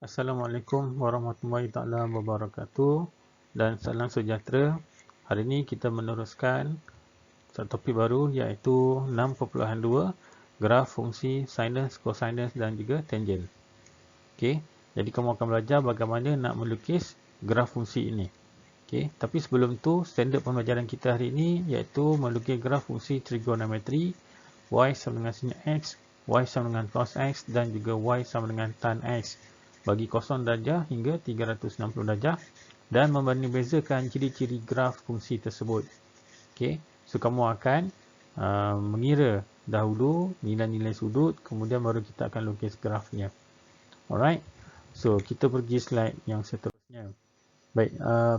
Assalamualaikum warahmatullahi taala wabarakatuh dan salam sejahtera. Hari ini kita meneruskan satu topik baru iaitu 6.2 graf fungsi sinus, cosinus dan juga tangent. Okey, jadi kamu akan belajar bagaimana nak melukis graf fungsi ini. Okey, tapi sebelum tu standard pembelajaran kita hari ini iaitu melukis graf fungsi trigonometri y sama dengan sin x, y sama dengan cos x dan juga y sama dengan tan x bagi 0 darjah hingga 360 darjah dan membanding-bezakan ciri-ciri graf fungsi tersebut. Okey, so kamu akan mengira dahulu nilai-nilai sudut, kemudian baru kita akan lukis grafnya. Alright, so kita pergi slide yang seterusnya. Baik,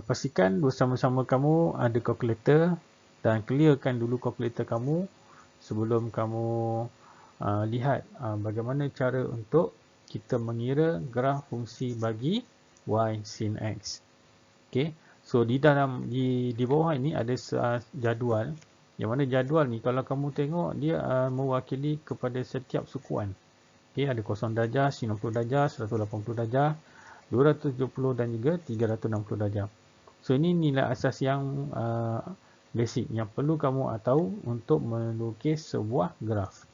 pastikan bersama-sama kamu ada kalkulator dan clearkan dulu kalkulator kamu sebelum kamu lihat bagaimana cara untuk kita mengira graf fungsi bagi y sin x. Okey, so di bawah ini ada jadual. Yang mana jadual ni kalau kamu tengok dia mewakili kepada setiap sukuan. Okey, ada 0 darjah, 90 darjah, 180 darjah, 270 dan juga 360 darjah. So ini nilai asas yang basic yang perlu kamu tahu untuk melukis sebuah graf.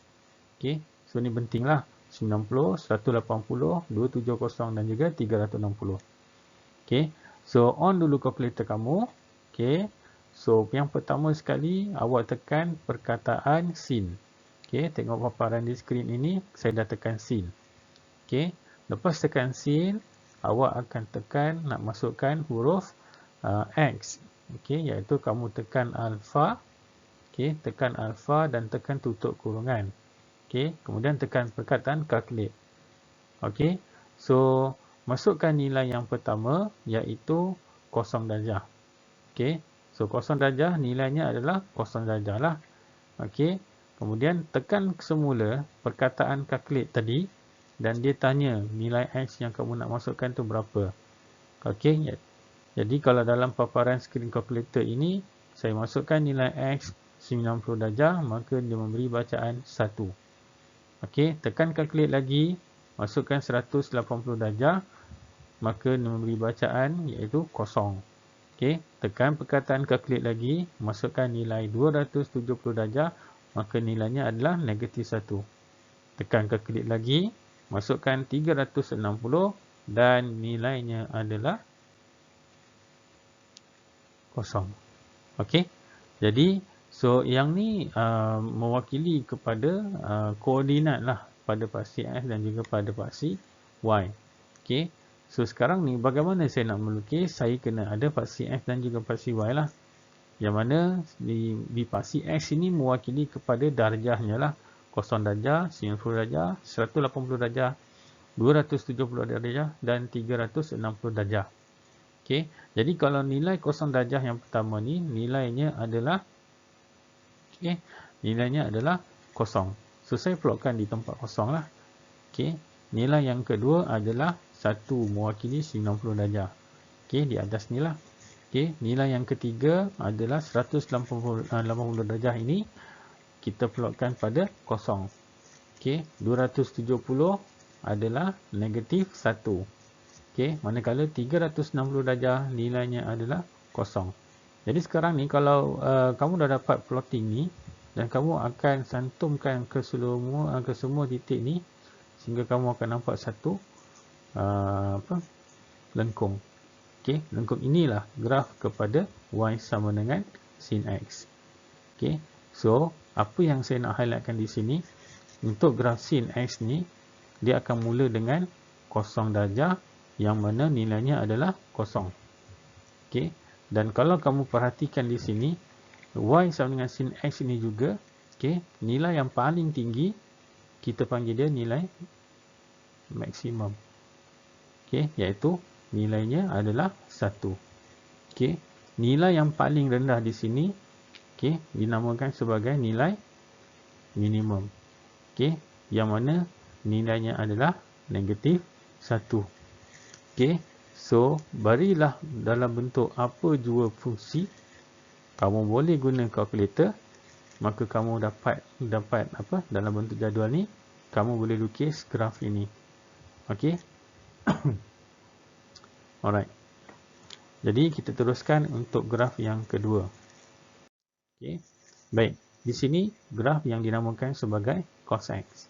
Okey, so ini pentinglah. 90, 180, 270 dan juga 360. Okey, so on dulu kalkulator kamu. Okey, so yang pertama sekali awak tekan perkataan sin. Okey, tengok paparan di skrin ini, saya dah tekan sin. Okey, lepas tekan sin, awak akan tekan nak masukkan huruf x. Okey, iaitu kamu tekan alfa. Okey, tekan alfa dan tekan tutup kurungan. Okey, kemudian tekan perkataan calculate. Okey, so masukkan nilai yang pertama iaitu 0 darjah. Okey, so 0 darjah nilainya adalah 0 darjah lah. Okey, kemudian tekan semula perkataan calculate tadi dan dia tanya nilai x yang kamu nak masukkan tu berapa. Okey, jadi kalau dalam paparan skrin calculator ini saya masukkan nilai x 90 darjah, maka dia memberi bacaan 1. Okey, tekan calculate lagi, masukkan 180 darjah, maka dia memberi bacaan iaitu 0. Okey, tekan perkataan calculate lagi, masukkan nilai 270 darjah, maka nilainya adalah negatif 1. Tekan calculate lagi, masukkan 360 dan nilainya adalah 0. Okey, jadi so yang ni mewakili kepada koordinat lah pada paksi x dan juga pada paksi y. Okey, so sekarang ni bagaimana saya nak melukis? Saya kena ada paksi x dan juga paksi y lah. Yang mana di paksi x ini mewakili kepada darjahnya lah. 0 darjah, 90 darjah, 180 darjah, 270 darjah dan 360 darjah. Okey, jadi kalau nilai 0 darjah yang pertama ni nilainya adalah nilainya adalah 0. So saya plotkan di tempat kosong lah. Okey, nilai yang kedua adalah 1 mewakili 90 darjah. Okey, di atas ni lah. Okey, nilai yang ketiga adalah 180 darjah ini kita plotkan pada kosong. Okey, 270 adalah negatif 1. Okey, manakala 360 darjah nilainya adalah 0. Jadi sekarang ni kalau kamu dah dapat plotting ni dan kamu akan santumkan ke semua titik ni sehingga kamu akan nampak satu lengkung. Okey, lengkung inilah graf kepada y sama dengan sin x. Okey, so apa yang saya nak highlightkan di sini untuk graf sin x ni dia akan mula dengan 0 darjah yang mana nilainya adalah 0. Okey, dan kalau kamu perhatikan di sini y sama dengan sin x ini juga, okey, nilai yang paling tinggi kita panggil dia nilai maksimum. Okey, iaitu nilainya adalah 1. Okey, nilai yang paling rendah di sini okey dinamakan sebagai nilai minimum. Okey, yang mana nilainya adalah negatif 1. Okey, so berilah dalam bentuk apa jua fungsi. Kamu boleh guna kalkulator, maka kamu dapat apa dalam bentuk jadual ni, kamu boleh lukis graf ini. Okey. Alright. Jadi kita teruskan untuk graf yang kedua. Okey. Baik. Di sini graf yang dinamakan sebagai cos X.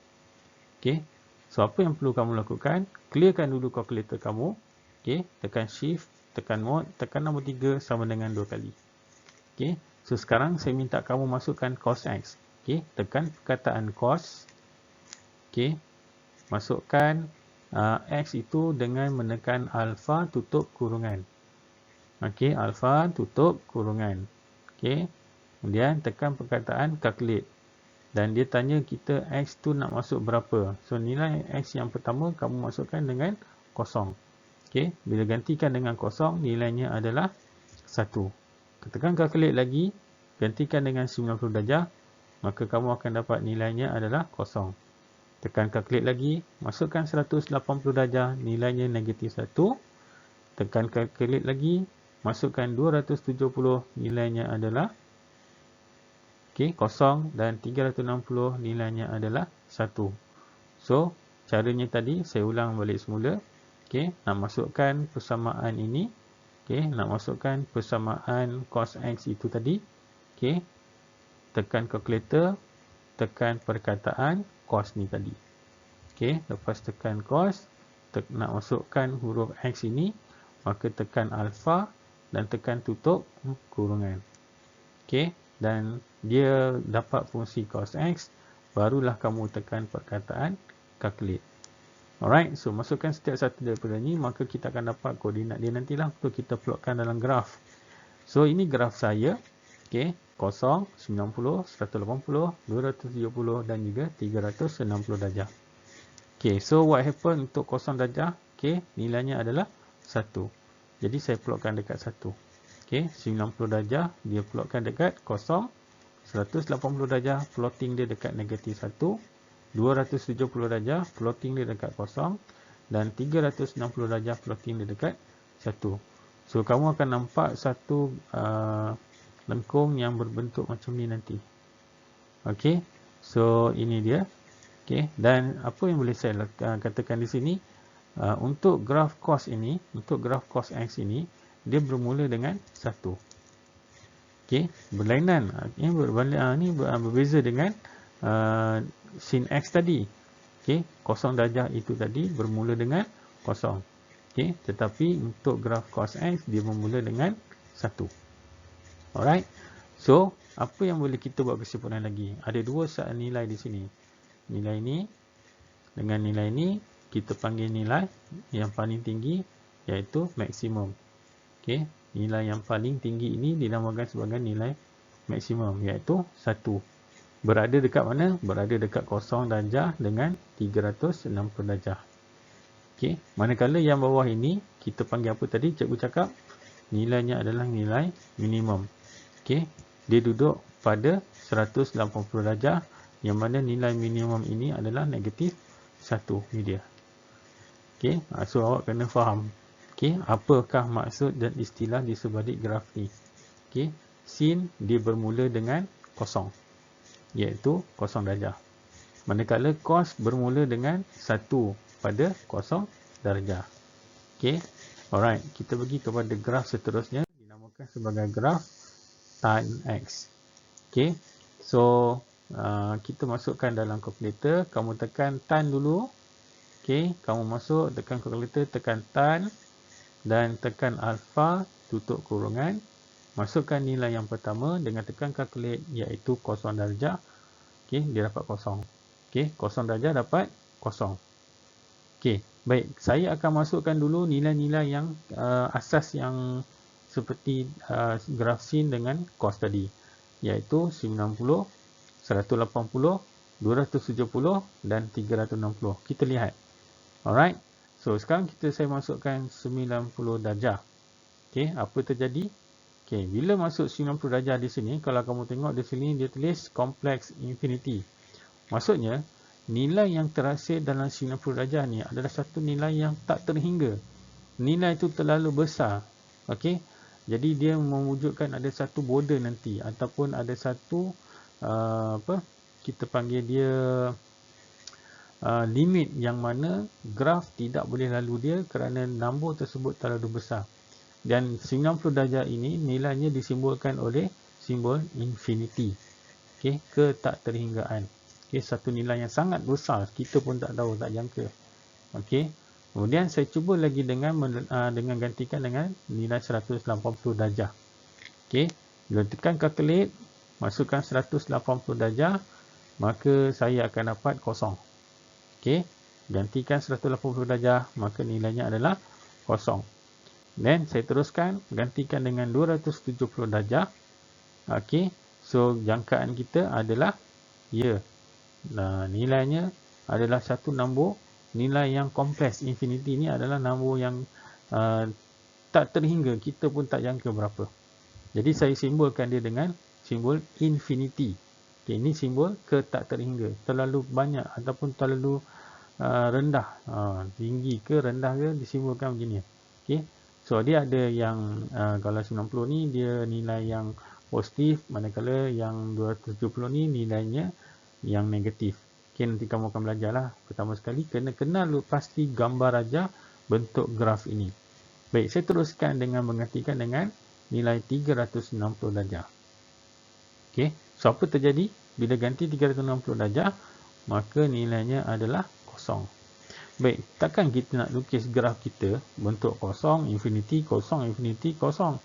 Okey. So apa yang perlu kamu lakukan? Clearkan dulu kalkulator kamu. Okey, tekan shift, tekan mode, tekan nombor 3 sama dengan 2 kali. Okey. So sekarang saya minta kamu masukkan cos X. Okey, tekan perkataan cos. Okey. Masukkan X itu dengan menekan alpha tutup kurungan. Okey, alpha tutup kurungan. Okey. Kemudian tekan perkataan calculate. Dan dia tanya kita X tu nak masuk berapa. So nilai X yang pertama kamu masukkan dengan kosong. Okey, bila gantikan dengan kosong, nilainya adalah 1. Tekan calculate lagi, gantikan dengan 90 darjah, maka kamu akan dapat nilainya adalah kosong. Tekan calculate lagi, masukkan 180 darjah, nilainya negatif 1. Tekan calculate lagi, masukkan 270, nilainya adalah kosong, dan 360 nilainya adalah 1. So, caranya tadi saya ulang balik semula. Okey, nak masukkan persamaan ini. Okey, nak masukkan persamaan cos X itu tadi. Okey. Tekan kalkulator, tekan perkataan cos ni tadi. Okey, lepas tekan cos, nak masukkan huruf X ini, maka tekan alpha dan tekan tutup kurungan. Okey, dan dia dapat fungsi cos X, barulah kamu tekan perkataan calculate. Alright, so masukkan setiap satu daripada ni, maka kita akan dapat koordinat dia nantilah untuk kita plotkan dalam graf. So ini graf saya. Okey, 0, 90, 180, 270 dan juga 360 darjah. Okey, so what happen untuk 0 darjah? Okey, nilainya adalah 1. Jadi saya plotkan dekat 1. Okey, 90 darjah dia plotkan dekat 0. 180 darjah plotting dia dekat negatif 1. 270 darjah plotting dia dekat 0. Dan 360 darjah plotting dia dekat 1. So kamu akan nampak satu lengkung yang berbentuk macam ni nanti. Okey, so ini dia. Okey, dan apa yang boleh saya katakan di sini, untuk graf cos ini, untuk graf cos X ini, dia bermula dengan 1. Okey, berlainan. Ini berbeza dengan sin X tadi. Okey, 0 darjah itu tadi bermula dengan 0. Okey, tetapi untuk graf cos X dia bermula dengan 1. Alright. So, apa yang boleh kita buat kesimpulan lagi? Ada dua set nilai di sini. Nilai ini dengan nilai ini kita panggil nilai yang paling tinggi, iaitu maksimum. Okey, nilai yang paling tinggi ini dinamakan sebagai nilai maksimum, iaitu 1. Berada dekat mana? Berada dekat 0 darjah dengan 360 darjah. Okey, manakala yang bawah ini kita panggil apa tadi? Cikgu cakap nilainya adalah nilai minimum. Okey, dia duduk pada 180 darjah, yang mana nilai minimum ini adalah negatif 1. Ini dia. Okey, so awak kena faham. Okey, apakah maksud dan istilah di sebalik graf ni? Okey, sin dia bermula dengan 0, iaitu 0 darjah. Manakala cos bermula dengan 1 pada 0 darjah. Okey, alright, kita pergi kepada graf seterusnya, dinamakan sebagai graf tan X. Okey, so kita masukkan dalam kalkulator. Kamu tekan tan dulu. Okey, kamu masuk, tekan kalkulator, tekan tan dan tekan alpha tutup kurungan. Masukkan nilai yang pertama dengan tekan calculate, iaitu 0 darjah. Okey, dia dapat 0. Okey, 0 darjah dapat 0. Okey, baik. Saya akan masukkan dulu nilai-nilai yang asas yang seperti graf sin dengan cos tadi, iaitu 90, 180, 270 dan 360. Kita lihat. Alright. So sekarang saya masukkan 90 darjah. Okey, apa terjadi? Okey, bila masuk 90 darjah di sini, kalau kamu tengok di sini dia tulis complex infinity. Maksudnya nilai yang terhasil dalam 90 darjah ni adalah satu nilai yang tak terhingga. Nilai itu terlalu besar. Okey, jadi dia mewujudkan ada satu border nanti, ataupun ada satu kita panggil dia limit yang mana graf tidak boleh lalu dia kerana nombor tersebut terlalu besar. Dan 90 darjah ini nilainya disimbolkan oleh simbol infinity. Okey, ke tak terhinggaan. Okey, satu nilai yang sangat besar, kita pun tak tahu, tak jangka. Okey. Kemudian saya cuba lagi dengan gantikan dengan nilai 180 darjah. Okey. Bila tekan calculate, masukkan 180 darjah, maka saya akan dapat kosong. Okey, gantikan 180 darjah, maka nilainya adalah kosong. Dan saya teruskan, gantikan dengan 270 darjah. Okey, so jangkaan kita adalah ya. Nah, nilainya adalah satu nombor, nilai yang kompleks. Infinity ni adalah nombor yang tak terhingga, kita pun tak jangka berapa. Jadi saya simbolkan dia dengan simbol infinity. Okay, ini simbol ke tak terhingga, terlalu banyak ataupun terlalu rendah, tinggi ke rendah ke disimbolkan begini. Okay. So dia ada yang kalau 90 ni dia nilai yang positif, manakala yang 270 ni nilainya yang negatif. Okay, nanti kamu akan belajar lah. Pertama sekali kena kenal pasti gambar aja bentuk graf ini. Baik, saya teruskan dengan menggantikan dengan nilai 360 darjah. Okay. So apa terjadi? Bila ganti 360 darjah, maka nilainya adalah kosong. Baik, takkan kita nak lukis graf kita bentuk kosong, infinity, kosong, infinity, kosong.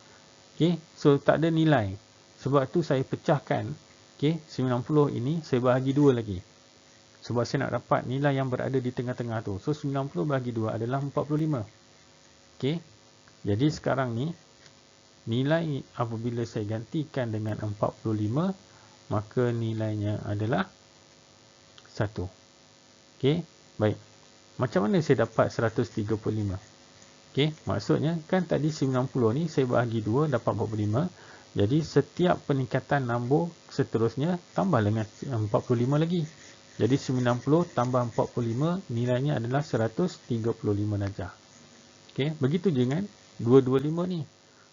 Okay. So tak ada nilai. Sebab tu saya pecahkan. Okay. 90 ini saya bahagi 2 lagi. Sebab saya nak dapat nilai yang berada di tengah-tengah tu. So 90 bahagi 2 adalah 45. Okay. Jadi sekarang ni nilai apabila saya gantikan dengan 45, maka nilainya adalah 1. Okey, baik. Macam mana saya dapat 135? Okey, maksudnya kan tadi 90 ni saya bahagi 2 dapat 45. Jadi setiap peningkatan nombor seterusnya tambah dengan 45 lagi. Jadi 90 tambah 45 nilainya adalah 135 darjah. Okey, begitu je dengan 225 ni.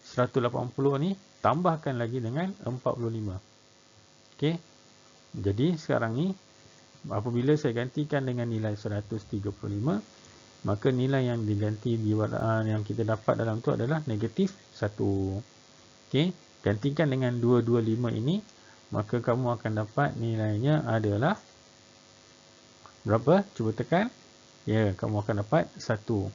180 ni tambahkan lagi dengan 45. Okey. Jadi sekarang ni apabila saya gantikan dengan nilai 135, maka nilai yang diganti yang kita dapat dalam tu adalah negatif 1. Okey, gantikan dengan 225 ini, maka kamu akan dapat nilainya adalah berapa? Cuba tekan. Ya, kamu akan dapat 1.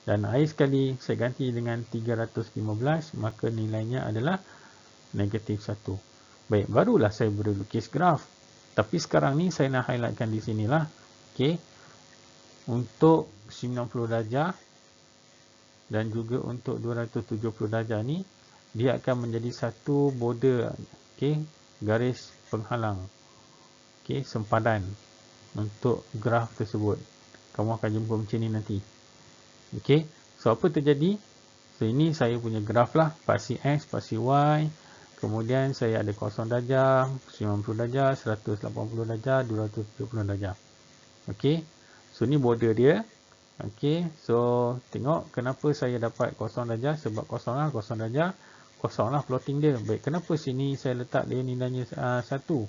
Dan akhir sekali saya ganti dengan 315, maka nilainya adalah negatif 1. Baik, barulah saya boleh lukis graf. Tapi sekarang ni saya nak highlightkan di sinilah. Okey. Untuk 90 darjah dan juga untuk 270 darjah ni, dia akan menjadi satu border. Okey, garis penghalang. Okey, sempadan untuk graf tersebut. Kamu akan jumpa macam ni nanti. Okey, so apa terjadi? So ini saya punya graf lah, spasi X, spasi Y. Kemudian saya ada 0 darjah, 90 darjah, 180 darjah, 270 darjah. Okey. So ni border dia. Okey. So tengok kenapa saya dapat 0 darjah, sebab 0 darjah, 0 lah plotting dia. Baik, kenapa sini saya letak dia nilainya 1?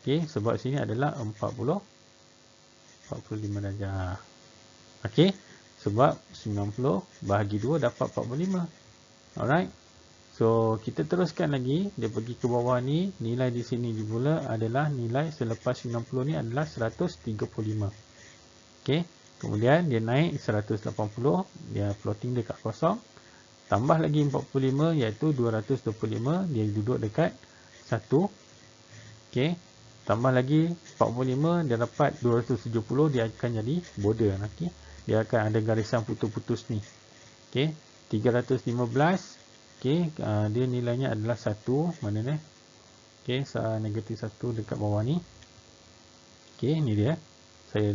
Okey, sebab sini adalah 45 darjah. Okey. Sebab 90 bahagi 2 dapat 45. Alright. So, kita teruskan lagi. Dia pergi ke bawah ni. Nilai di sini pula adalah nilai selepas 90 ni adalah 135. Okey. Kemudian dia naik 180. Dia plotting dekat kosong. Tambah lagi 45 iaitu 225. Dia duduk dekat 1. Okey. Tambah lagi 45. Dia dapat 270. Dia akan jadi border. Okey. Dia akan ada garisan putus-putus ni. Okey. 315. Okey, dia nilainya adalah 1. Mana ni? Okey, negatif 1 dekat bawah ni. Okey, ni dia. Saya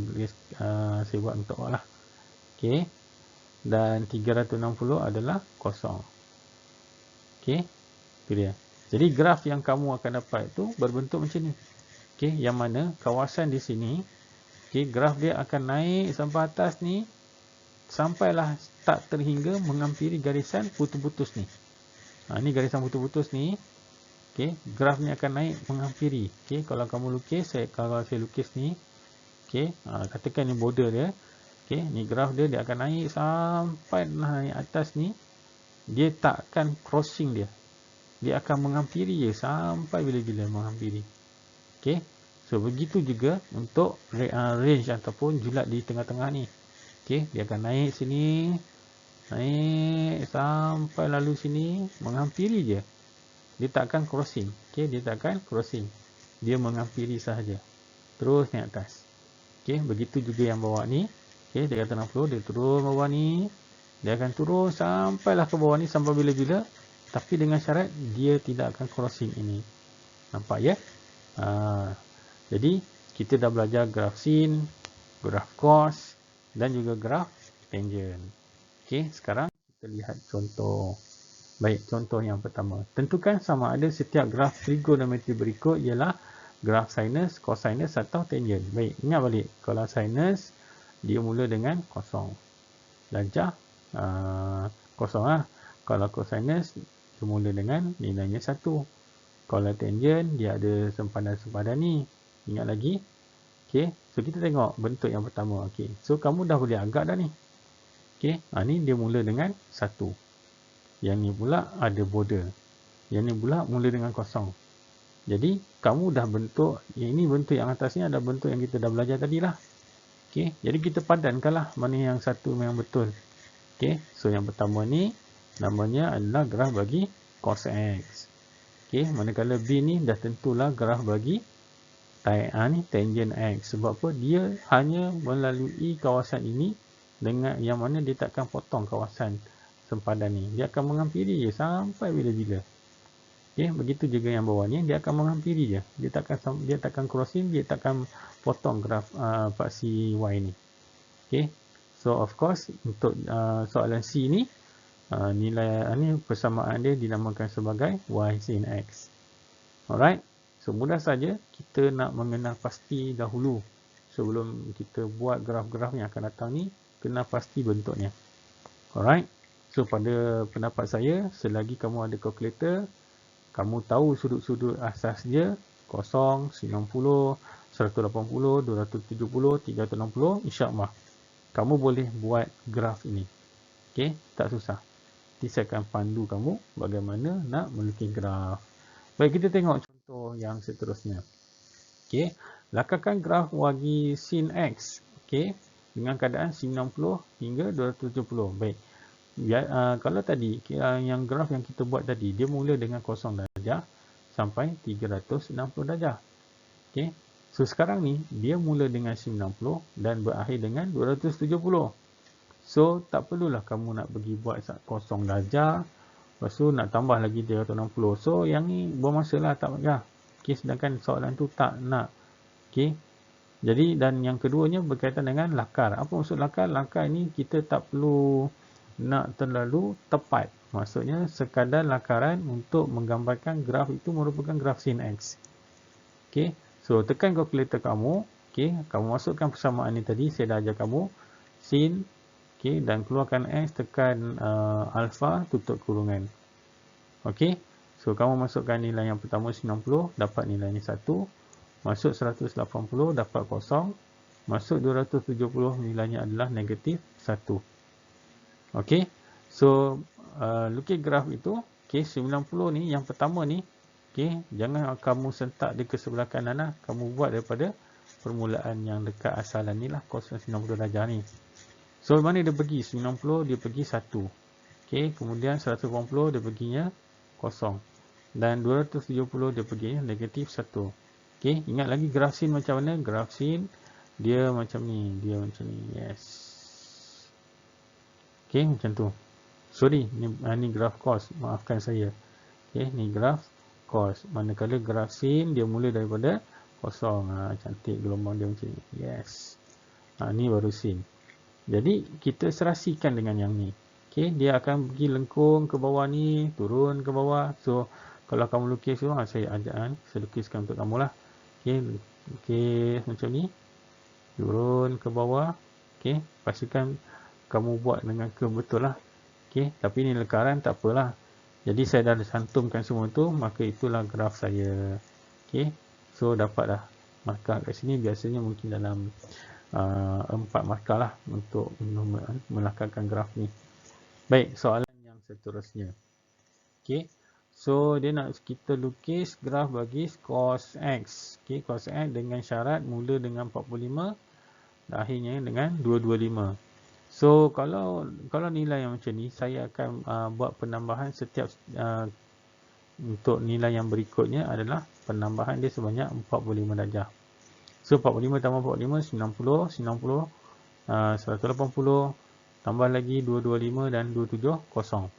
buat untuk awak lah. Okey. Dan 360 adalah 0. Okey, itu dia. Jadi graf yang kamu akan dapat tu berbentuk macam ni. Okey, yang mana kawasan di sini, okey, graf dia akan naik sampai atas ni, sampailah tak terhingga menghampiri garisan putus-putus ni. Ini garisan putus-putus ni. Okey, graf ni akan naik menghampiri. Okey, kalau kamu lukis, kalau saya lukis ni, Okey, katakan ni border dia. Okey, ni graf dia, dia akan naik sampai naik atas ni. Dia tak akan crossing dia. Dia akan menghampiri je sampai bila-bila menghampiri. Okey. So begitu juga untuk range ataupun julat di tengah-tengah ni. Okey, dia akan naik sini, naik sampai lalu sini, menghampiri je. Dia tak akan crossing. Okey, dia tak akan crossing. Dia menghampiri sahaja. Terus naik atas. Okey, begitu juga yang bawah ni. Okey, 360 dia turun bawah ni. Dia akan turun sampailah ke bawah ni sampai bila-bila. Tapi dengan syarat dia tidak akan crossing ini. Nampak ya? Jadi kita dah belajar graf sin, graf cos dan juga graf tangent. Okey, sekarang kita lihat contoh. Baik, contoh yang pertama. Tentukan sama ada setiap graf trigonometri berikut ialah graf sinus, cosinus atau tangent. Baik, ingat balik. Kalau sinus, dia mula dengan kosong. Darjah kosong lah. Kalau cosinus, dia mula dengan nilainya 1. Kalau tangent, dia ada sempadan-sempadan ni. Ingat lagi? Okey, so kita tengok bentuk yang pertama. Okey, so kamu dah boleh agak dah ni. Okey, ni dia mula dengan 1. Yang ni pula ada border. Yang ni pula mula dengan kosong. Jadi, kamu dah bentuk, ini bentuk yang atas ni ada bentuk yang kita dah belajar tadi lah. Okey, jadi kita padankanlah mana yang satu yang betul. Okey, so yang pertama ni, namanya adalah graf bagi cos X. Okey, manakala B ni dah tentulah graf bagi ni tangent X. Sebab apa? Dia hanya melalui kawasan ini dengan yang mana dia takkan potong kawasan sempadan ni. Dia akan menghampiri je sampai bila-bila. Okey, begitu juga yang bawah ni, dia akan menghampiri je. Dia takkan crossing, dia takkan potong graf faksi Y ni. Okey. So of course untuk soalan C ni nilai ni persamaan dia dinamakan sebagai Y sin X. Alright. So mudah saja kita nak mengenal pasti dahulu sebelum kita buat graf-graf yang akan datang ni, kenal pasti bentuknya. Alright. So pada pendapat saya, selagi kamu ada kalkulator, kamu tahu sudut-sudut asas dia, 0, 90, 180, 270, 360, insya-Allah kamu boleh buat graf ini. Okey, tak susah. Nanti saya akan pandu kamu bagaimana nak melukis graf. Baik, kita tengok contoh yang seterusnya. Okey, lakarkan graf bagi sin X. Okey, dengan keadaan sin 60 hingga 270. Baik. Kalau tadi yang graf yang kita buat tadi, dia mula dengan 0 darjah sampai 360 darjah. Okey. So sekarang ni dia mula dengan sin 60 dan berakhir dengan 270. So tak perlulah kamu nak pergi buat 0 darjah, lepas tu nak tambah lagi 360. So yang ni buang masa lah, tak payah. Okey, sedangkan soalan tu tak nak. Okey. Jadi dan yang keduanya berkaitan dengan lakar. Apa maksud lakar? Lakar ini kita tak perlu nak terlalu tepat. Maksudnya sekadar lakaran untuk menggambarkan graf itu merupakan graf sin X. Okey. So tekan kalkulator kamu. Okey, kamu masukkan persamaan ni tadi, saya dah ajar kamu. Sin, okey, dan keluarkan X, tekan alpha, tutup kurungan. Okey. So kamu masukkan nilai yang pertama 90, dapat nilainya 1. Masuk 180, dapat 0. Masuk 270, nilainya adalah negatif 1. Okey, so lukis graf itu, okey, 90 ni, yang pertama ni, okey, jangan kamu sentak dia ke sebelah kanan lah. Kamu buat daripada permulaan yang dekat asalan ni lah, cos 90 darjah ni. So, mana dia pergi? 90 dia pergi 1. Okey, kemudian 180 dia perginya 0. Dan 270 dia perginya negatif 1. Okey, ingat lagi graf sin macam mana? Graf sin, dia macam ni, yes. Okey, macam tu. Sorry, ni graf cos. Maafkan saya. Okey, ni graf cos. Manakala graf sin, dia mula daripada 0. Cantik gelombang dia macam ni. Yes. Ni baru sin. Jadi, kita serasikan dengan yang ni. Okey, dia akan pergi lengkung ke bawah ni, turun ke bawah. So, kalau kamu lukis tu, saya ajak, saya lukiskan untuk kamu lah. Okey, lukis macam ni. Turun ke bawah. Okey, pastikan kamu buat dengan curve betul lah. Okey, tapi ni lekaran tak apalah. Jadi saya dah cantumkan semua tu, maka itulah graf saya. Okey, so dapat dah. markah kat sini biasanya mungkin dalam 4 markah lah untuk melakarkan graf ni. Baik, soalan yang seterusnya. Okey. So dia nak kita lukis graf bagi cos X. Okey, cos X dengan syarat mula dengan 45 dan akhirnya dengan 225. So kalau nilai yang macam ni, saya akan buat penambahan setiap untuk nilai yang berikutnya adalah penambahan dia sebanyak 45 darjah. So 45 tambah 45 90, 180, tambah lagi 225 dan 270.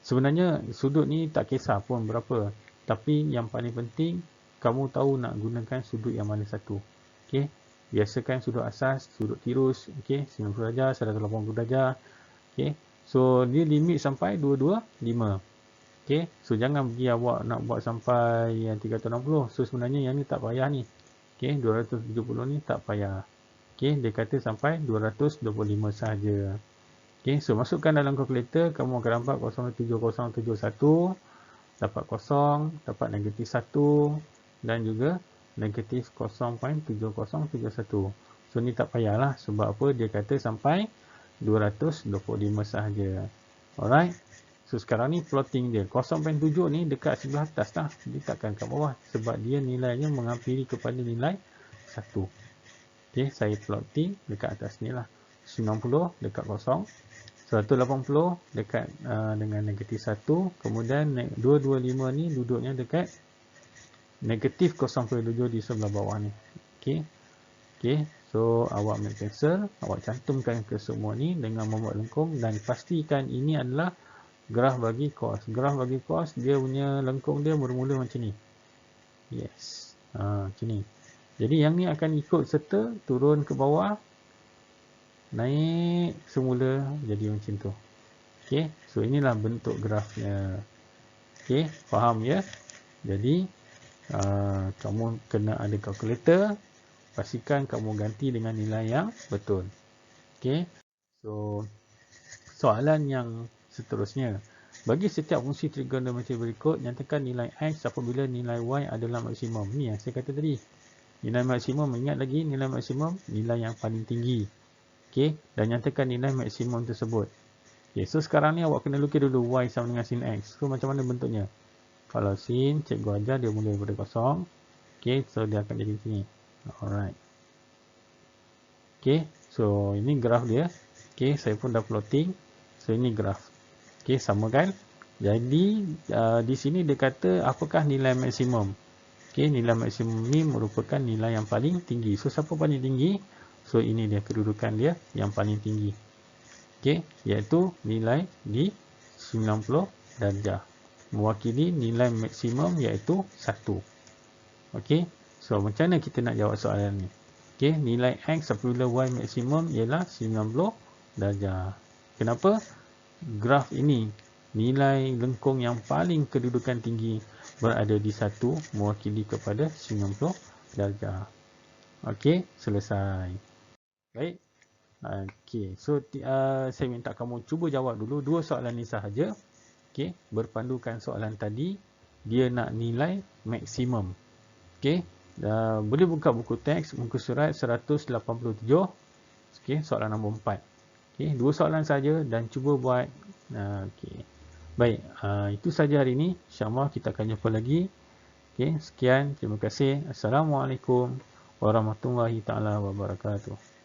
Sebenarnya sudut ni tak kisah pun berapa, tapi yang paling penting kamu tahu nak gunakan sudut yang mana satu. Okey, biasakan sudut asas, sudut tirus, okey, 90 darjah, 180 darjah. Okey, so dia limit sampai 225. Okey, so jangan pergi awak nak buat sampai yang 360. So sebenarnya yang ni tak payah ni. Okey, 270 ni tak payah. Okey, dia kata sampai 225 sahaja. Okey, so masukkan dalam kalkulator, kamu akan dapat 0.7071, dapat 0, dapat negatif 1 dan juga negatif 0.7071. So ni tak payahlah, sebab apa? Dia kata sampai 225 sahaja. Alright. So sekarang ni plotting dia. 0.7 ni dekat sebelah atas lah. Dia takkan kat bawah. Sebab dia nilainya menghampiri kepada nilai 1. Okay, saya plotting dekat atas ni lah. 90 dekat 0. 180 dekat dengan negatif 1. Kemudian 225 ni duduknya dekat negatif 0.7 di sebelah bawah ni. Okay. Okay. So awak make cancel. Awak cantumkan ke semua ni dengan membuat lengkung. Dan pastikan ini adalah graf bagi cos. Graf bagi cos, dia punya lengkung dia bermula macam ni. Yes. Macam ni. Jadi yang ni akan ikut serta turun ke bawah, naik semula jadi macam tu. Okey. So inilah bentuk grafnya. Okey, faham ya? Jadi kamu kena ada kalkulator. Pastikan kamu ganti dengan nilai yang betul. Okey. So soalan yang seterusnya. Bagi setiap fungsi trigonometri berikut, nyatakan nilai X apabila nilai Y adalah maksimum. Ni yang saya kata tadi. Nilai maksimum, ingat lagi nilai maksimum, nilai yang paling tinggi. Okey, dan nyatakan nilai maksimum tersebut. Okey, so sekarang ni awak kena lukis dulu Y sama dengan sin X. So macam mana bentuknya? Kalau sin, cikgu ajar dia mula daripada kosong. Okey, so dia akan jadi sini. Alright. Okey, so ini graf dia. Okey, saya pun dah plotting. So ini graf. Okey, sama kan? Jadi di sini dia kata apakah nilai maksimum. Okey, nilai maksimum ni merupakan nilai yang paling tinggi. So siapa paling tinggi? So ini dia kedudukan dia yang paling tinggi. Okey, iaitu nilai di 90 darjah. Mewakili nilai maksimum iaitu 1. Okey, so macam mana kita nak jawab soalan ni? Okey, nilai X apabila Y maksimum ialah 90 darjah. Kenapa? Graf ini, nilai lengkung yang paling kedudukan tinggi berada di 1, mewakili kepada 90 darjah. Okey, selesai. Baik. Okey, so saya minta kamu cuba jawab dulu 2 soalan ni sahaja. Okey, berpandukan soalan tadi, dia nak nilai maksimum. Okey, boleh buka buku teks, muka surat 187. Okey, soalan nombor 4. Okey, 2 soalan saja dan cuba buat. Okey. Baik, itu saja hari ini. InsyaAllah kita akan jumpa lagi. Okey, sekian. Terima kasih. Assalamualaikum warahmatullahi taala wabarakatuh.